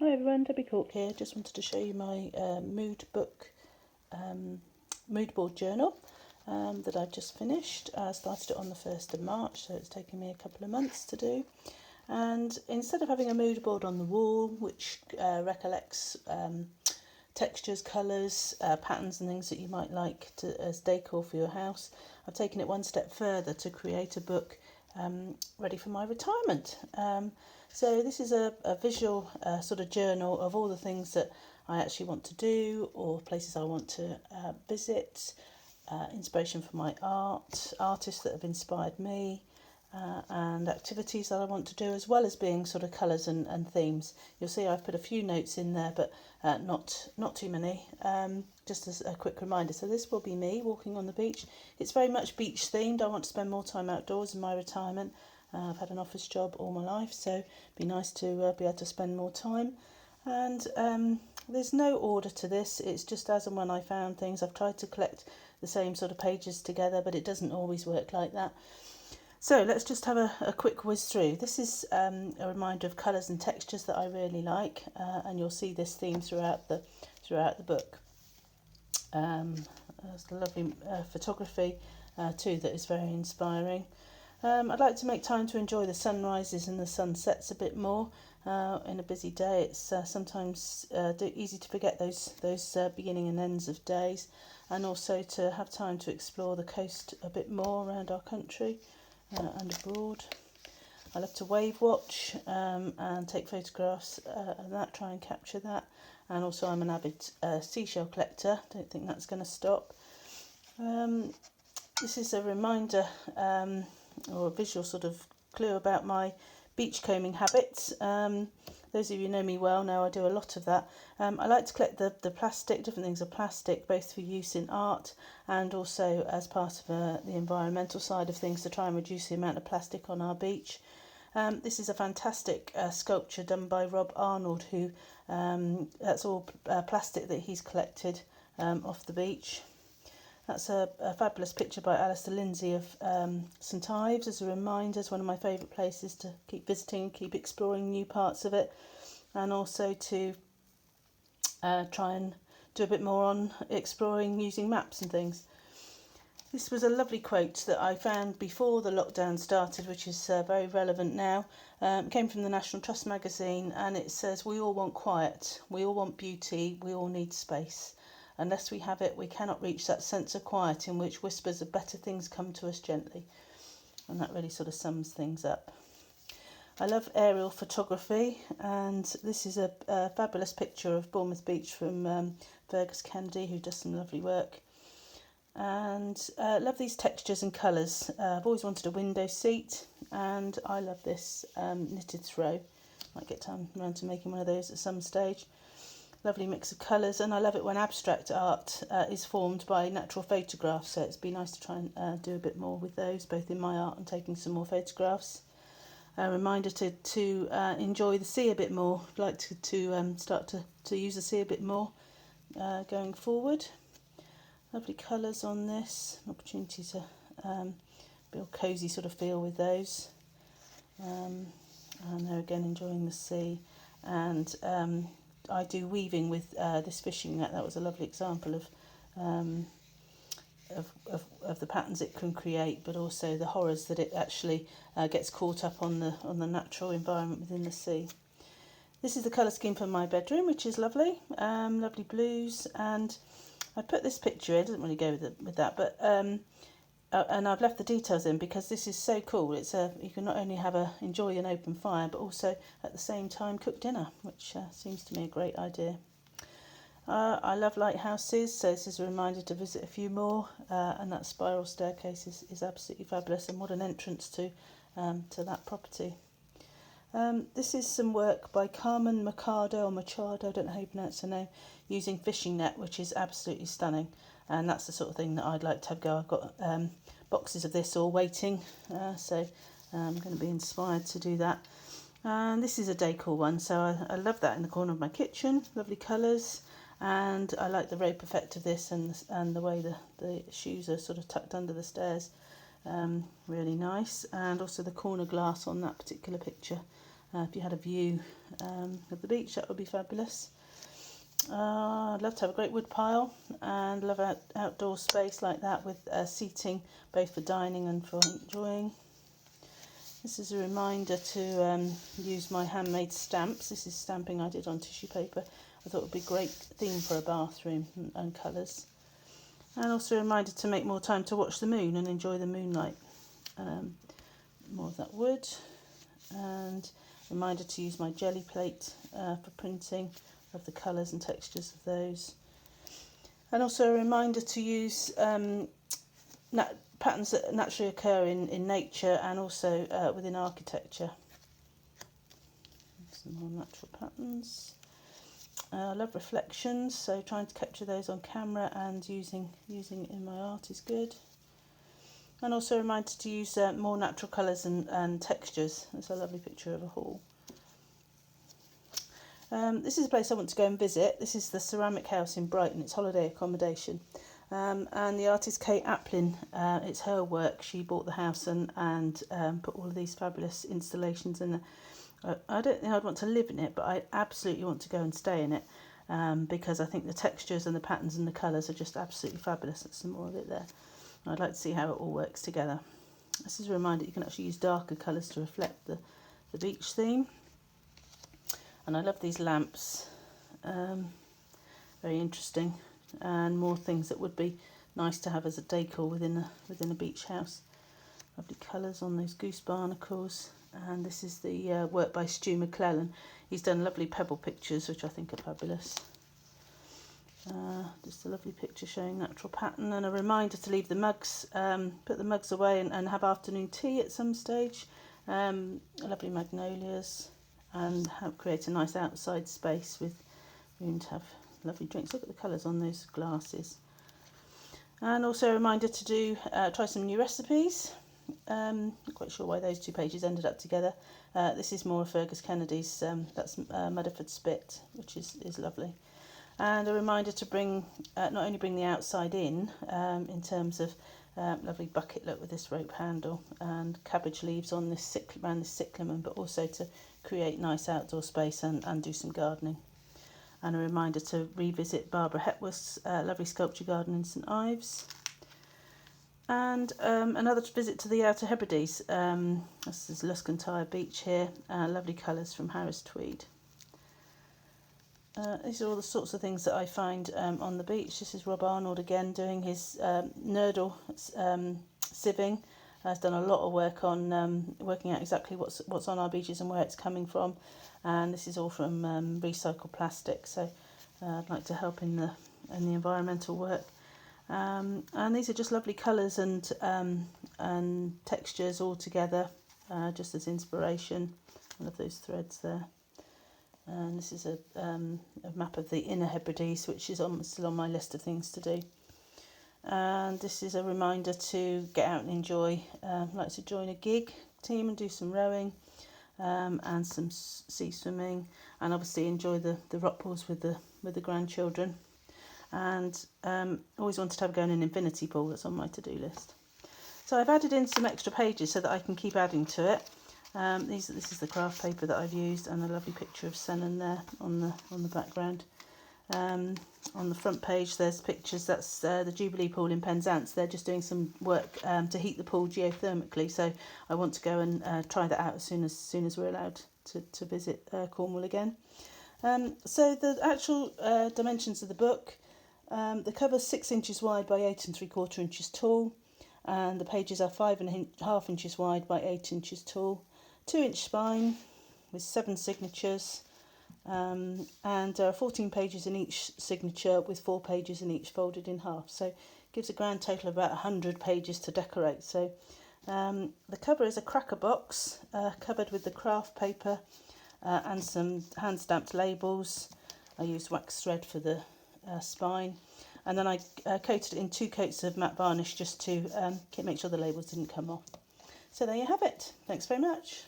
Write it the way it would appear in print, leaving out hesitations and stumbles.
Hi everyone, Debbie Cork here. Just wanted to show you my mood book, mood board journal that I've just finished. I started it on the 1st of March, so it's taken me a couple of months to do. And instead of having a mood board on the wall, which recollects textures, colours, patterns and things that you might like as decor for your house, I've taken it one step further to create a book ready for my retirement. So this is a visual sort of journal of all the things that I actually want to do or places I want to visit, inspiration for my art, artists that have inspired me, and activities that I want to do, as well as being sort of colours and themes. You'll see I've put a few notes in there, but not too many, just as a quick reminder. So this will be me walking on the beach. It's very much beach themed. I want to spend more time outdoors in my retirement. I've had an office job all my life, so it'd be nice to be able to spend more time. And there's no order to this, it's just as and when I found things. I've tried to collect the same sort of pages together, but it doesn't always work like that. So let's just have a quick whiz through. This is a reminder of colours and textures that I really like, and you'll see this theme throughout the book. There's the lovely photography too that is very inspiring. I'd like to make time to enjoy the sunrises and the sunsets a bit more. In a busy day, it's sometimes easy to forget those beginning and ends of days, and also to have time to explore the coast a bit more around our country and abroad. I love to wave watch and take photographs and that, try and capture that. And also I'm an avid seashell collector, don't think that's going to stop. This is a reminder or a visual sort of clue about my beachcombing habits. Those of you who know me well know I do a lot of that. I like to collect the plastic, different things of plastic, both for use in art and also as part of the environmental side of things, to try and reduce the amount of plastic on our beach. This is a fantastic sculpture done by Rob Arnold, who that's all plastic that he's collected off the beach. That's a fabulous picture by Alistair Lindsay of St Ives as a reminder. It's one of my favourite places to keep visiting, keep exploring new parts of it, and also to try and do a bit more on exploring using maps and things. This was a lovely quote that I found before the lockdown started, which is very relevant now. It came from the National Trust magazine, and it says, "We all want quiet, we all want beauty, we all need space. Unless we have it, we cannot reach that sense of quiet in which whispers of better things come to us gently." And that really sort of sums things up. I love aerial photography, and this is a fabulous picture of Bournemouth Beach from Fergus Kennedy, who does some lovely work. And love these textures and colours. I've always wanted a window seat, and I love this knitted throw. Might get time around to making one of those at some stage. Lovely mix of colours, and I love it when abstract art is formed by natural photographs, so it'd be nice to try and do a bit more with those, both in my art and taking some more photographs. A reminder to enjoy the sea a bit more. I'd like to start to use the sea a bit more going forward. Lovely colours on this, an opportunity to build cosy sort of feel with those. And there again, enjoying the sea. And I do weaving with this fishing net. That was a lovely example of the patterns it can create, but also the horrors that it actually gets caught up on the natural environment within the sea. This is the colour scheme for my bedroom, which is lovely, lovely blues, and I put this picture in. It doesn't really go with that, but and I've left the details in because this is so cool. It's you can not only enjoy an open fire, but also at the same time cook dinner, which seems to me a great idea. I love lighthouses, so this is a reminder to visit a few more, and that spiral staircase is absolutely fabulous, and what an entrance to that property. This is some work by Carmen Machado, I don't know how you pronounce her name, using fishing net, which is absolutely stunning, and that's the sort of thing that I'd like to have go. I've got boxes of this all waiting, so I'm going to be inspired to do that. And this is a decor one, so I love that in the corner of my kitchen. Lovely colours, and I like the rope effect of this, and the way the shoes are sort of tucked under the stairs. Really nice, and also the corner glass on that particular picture. If you had a view of the beach, that would be fabulous. I'd love to have a great wood pile, and love outdoor space like that with seating both for dining and for enjoying. This is a reminder to use my handmade stamps. This is stamping I did on tissue paper. I thought it would be a great theme for a bathroom and colours. And also a reminder to make more time to watch the moon and enjoy the moonlight. More of that wood. And a reminder to use my jelly plate for printing of the colours and textures of those. And also a reminder to use patterns that naturally occur in nature and also within architecture. Some more natural patterns. I love reflections, so trying to capture those on camera and using it in my art is good. And also a reminder to use more natural colours and textures. That's a lovely picture of a hall. This is a place I want to go and visit. This is the Ceramic House in Brighton. It's holiday accommodation. And the artist Kate Applin, it's her work. She bought the house and put all of these fabulous installations in there. I don't think I'd want to live in it, but I absolutely want to go and stay in it because I think the textures and the patterns and the colours are just absolutely fabulous. There's some more of it there. I'd like to see how it all works together. This is a reminder you can actually use darker colours to reflect the beach theme. And I love these lamps, very interesting, and more things that would be nice to have as a decor within a beach house. Lovely colours on those goose barnacles. And this is the work by Stu McClellan. He's done lovely pebble pictures, which I think are fabulous. Just a lovely picture showing natural pattern, and a reminder to leave the mugs, put the mugs away and have afternoon tea at some stage. Lovely magnolias, and create a nice outside space with room to have lovely drinks. Look at the colours on those glasses. And also a reminder to try some new recipes. Not quite sure why those two pages ended up together. This is more of Fergus Kennedy's, that's Mudderford Spit, which is lovely. And a reminder to bring, not only bring the outside in terms of lovely bucket look with this rope handle and cabbage leaves on this around this cyclamen, but also to create nice outdoor space and do some gardening. And a reminder to revisit Barbara Hepworth's lovely sculpture garden in St Ives. And another visit to the Outer Hebrides. This is Luscantire Beach here. Lovely colours from Harris Tweed. These are all the sorts of things that I find on the beach. This is Rob Arnold again doing his nurdle sieving. Has done a lot of work on working out exactly what's on our beaches and where it's coming from. And this is all from recycled plastic. So I'd like to help in the environmental work. And these are just lovely colours and textures all together, just as inspiration. I love those threads there. And this is a map of the Inner Hebrides, which is still on my list of things to do. And this is a reminder to get out and enjoy. Like to join a gig team and do some rowing and some sea swimming, and obviously enjoy the rock pools with the grandchildren. And always wanted to have a go in an infinity pool. That's on my to-do list. So I've added in some extra pages so that I can keep adding to it. This is the craft paper that I've used, and a lovely picture of Sennen there on the background. On the front page there's pictures. That's the Jubilee Pool in Penzance. They're just doing some work to heat the pool geothermically, so I want to go and try that out as soon as we're allowed to visit Cornwall again. So the actual dimensions of the book. The cover's 6 inches wide by 8 3/4 inches tall, and the pages are 5.5 inches wide by 8 inches tall, 2-inch spine with 7 signatures, and 14 pages in each signature with 4 pages in each folded in half. So it gives a grand total of about 100 pages to decorate. So the cover is a cracker box covered with the craft paper and some hand stamped labels. I used wax thread for the spine, and then I coated it in 2 coats of matte varnish just to make sure the labels didn't come off. So there you have it. Thanks very much.